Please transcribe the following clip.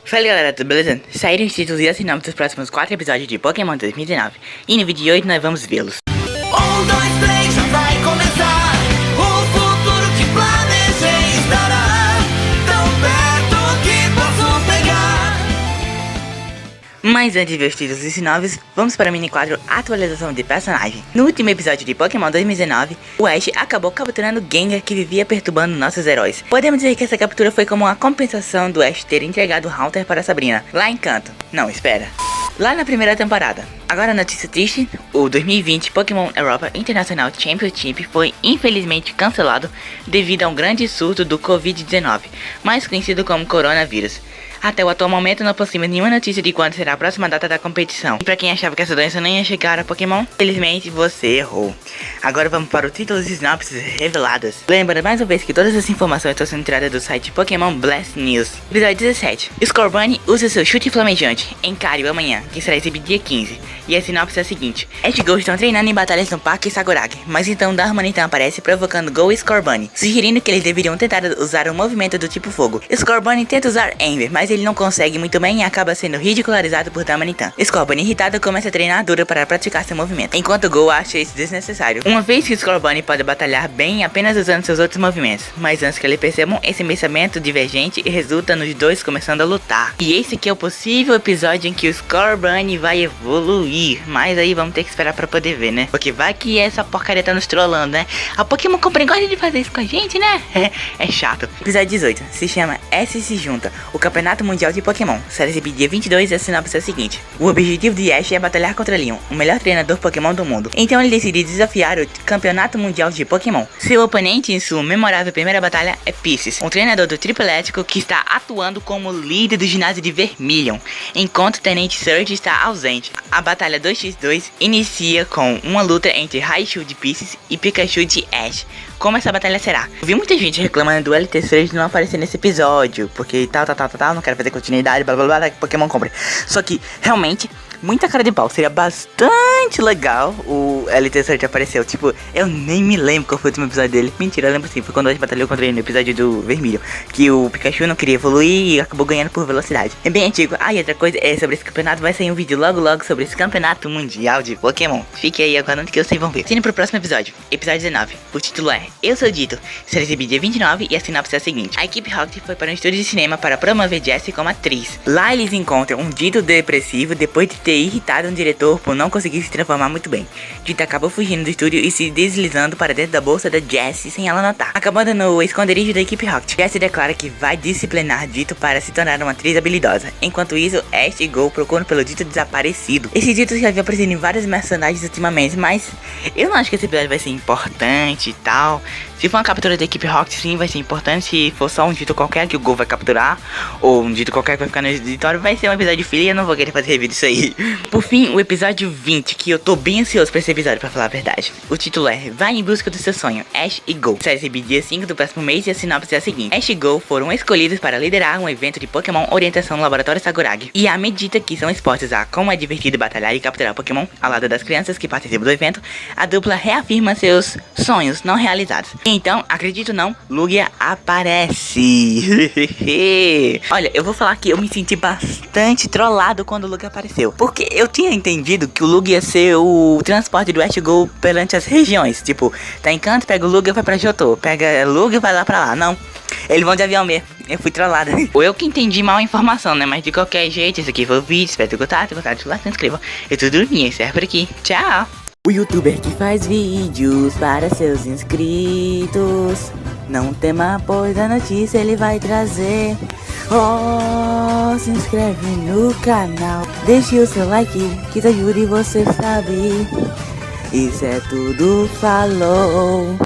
Fala galera, tudo beleza? Saíram os títulos e assinamos dos próximos 4 episódios de Pokémon 2019 e no vídeo de hoje nós vamos vê-los. 1, 2, 3, já vai começar. O futuro que planejei estará tão perto que posso pegar. Mas antes de ver os títulos e sinopses, vamos para o mini quadro Atualização de Personagem. No último episódio de Pokémon 2019, o Ash acabou capturando Gengar, que vivia perturbando nossos heróis. Podemos dizer que essa captura foi como uma compensação do Ash ter entregado o Haunter para Sabrina, lá em Kanto. Não, espera. Lá na primeira temporada. Agora, notícia triste, o 2020 Pokémon Europa International Championship foi infelizmente cancelado devido a um grande surto do Covid-19, mais conhecido como coronavírus. Até o atual momento não possuímos nenhuma notícia de quando será a próxima data da competição. E pra quem achava que essa doença não ia chegar a Pokémon, felizmente você errou. Agora vamos para os títulos e sinopses reveladas. Lembra mais uma vez que todas as informações estão sendo tiradas do site Pokémon Blast News. Episódio 17. Scorbunny usa seu chute flamejante, encare o amanhã, que será exibido dia 15. E a sinopse é a seguinte: Ash e Go estão treinando em batalhas no Parque Saguragi, mas então Darmanitan aparece provocando Go e Scorbunny, sugerindo que eles deveriam tentar usar um movimento do tipo fogo. Scorbunny tenta usar Ember, mas ele não consegue muito bem e acaba sendo ridicularizado por Darmanitan. Scorbunny, irritado, começa a treinar duro para praticar seu movimento, enquanto Go acha isso desnecessário, uma vez que Scorbunny pode batalhar bem apenas usando seus outros movimentos. Mas antes que ele percebam, esse pensamento divergente resulta nos dois começando a lutar. E esse aqui é o possível episódio em que o Scorbunny vai evoluir. Mas aí vamos ter que esperar pra poder ver, né? Porque vai que essa porcaria tá nos trollando, né? A Pokémon Company gosta de fazer isso com a gente, né? É chato. Episódio 18 se chama S se Junta, o Campeonato Mundial de Pokémon. Será exibido dia 22 e a sinopse é a seguinte: o objetivo de Ash é batalhar contra Leon, o melhor treinador Pokémon do mundo. Então ele decide desafiar o Campeonato Mundial de Pokémon. Seu oponente em sua memorável primeira batalha é Pisces, um treinador do Triple Elétrico que está atuando como líder do ginásio de Vermilion, enquanto o Tenente Surge está ausente. A batalha 2x2 inicia com uma luta entre Raichu de Pisces e Pikachu de Ash. Como essa batalha será? Eu vi muita gente reclamando do LT Surge não aparecer nesse episódio, porque tal, não quero fazer continuidade, blá blá blá, Pokémon Company. Só que, realmente, muita cara de pau, seria bastante legal o LT Surge apareceu. Tipo, eu nem me lembro qual foi o último episódio dele. Mentira, eu lembro sim, foi quando a gente batalhou contra ele no episódio do Vermilion, que o Pikachu não queria evoluir e acabou ganhando por velocidade. É bem antigo. Ah, e outra coisa é sobre esse campeonato, vai sair um vídeo logo sobre esse campeonato mundial de Pokémon. Fique aí aguardando que vocês vão ver. Indo pro próximo episódio, episódio 19. O título é Eu Sou Dito. Será exibido dia 29 e a sinopse é a seguinte: a equipe Rocket foi para um estúdio de cinema para promover Jessie como atriz. Lá eles encontram um Dito depressivo depois de ter irritado um diretor por não conseguir se transformar muito bem. Dito acabou fugindo do estúdio e se deslizando para dentro da bolsa da Jessie sem ela notar, acabando no esconderijo da equipe Rocket. Jessie declara que vai disciplinar Dito para se tornar uma atriz habilidosa. Enquanto isso, Ash e Go procuram pelo Dito desaparecido. Esse Dito já havia aparecido em vários personagens ultimamente, mas eu não acho que esse episódio vai ser importante e tal. Se for uma captura da equipe Rocket, sim, vai ser importante. Se for só um Dito qualquer que o Go vai capturar, ou um Dito qualquer que vai ficar no editório, vai ser um episódio filha e eu não vou querer fazer review disso aí. Por fim, o episódio 20, que eu tô bem ansioso pra esse episódio, pra falar a verdade. O título é Vai em Busca do Seu Sonho, Ash e Go. Será exibido dia 5 do próximo mês e a sinopse é a seguinte: Ash e Go foram escolhidos para liderar um evento de Pokémon Orientação no Laboratório Saguragi. E à medida que são expostos a como é divertido batalhar e capturar Pokémon, ao lado das crianças que participam do evento, a dupla reafirma seus sonhos não realizados. Então, acredito ou não, Lugia aparece. Olha, eu vou falar que eu me senti bastante trollado quando o Lugia apareceu, porque eu tinha entendido que o Lugia ia ser o transporte do Ash Go perante as regiões. Tipo, tá em Kanto, pega o Lugia e vai pra Johto, pega o Lugia e vai lá pra lá. Não, eles vão de avião mesmo. Eu fui trollado. Ou eu que entendi mal a informação, né? Mas de qualquer jeito, esse aqui foi o vídeo. Espero ter gostado, se inscreva. Eu tô dormindo, encerro por aqui. Tchau! O youtuber que faz vídeos para seus inscritos, não tema, pois a notícia ele vai trazer. Oh, se inscreve no canal, deixe o seu like, que isso ajude você, sabe? Isso é tudo, falou!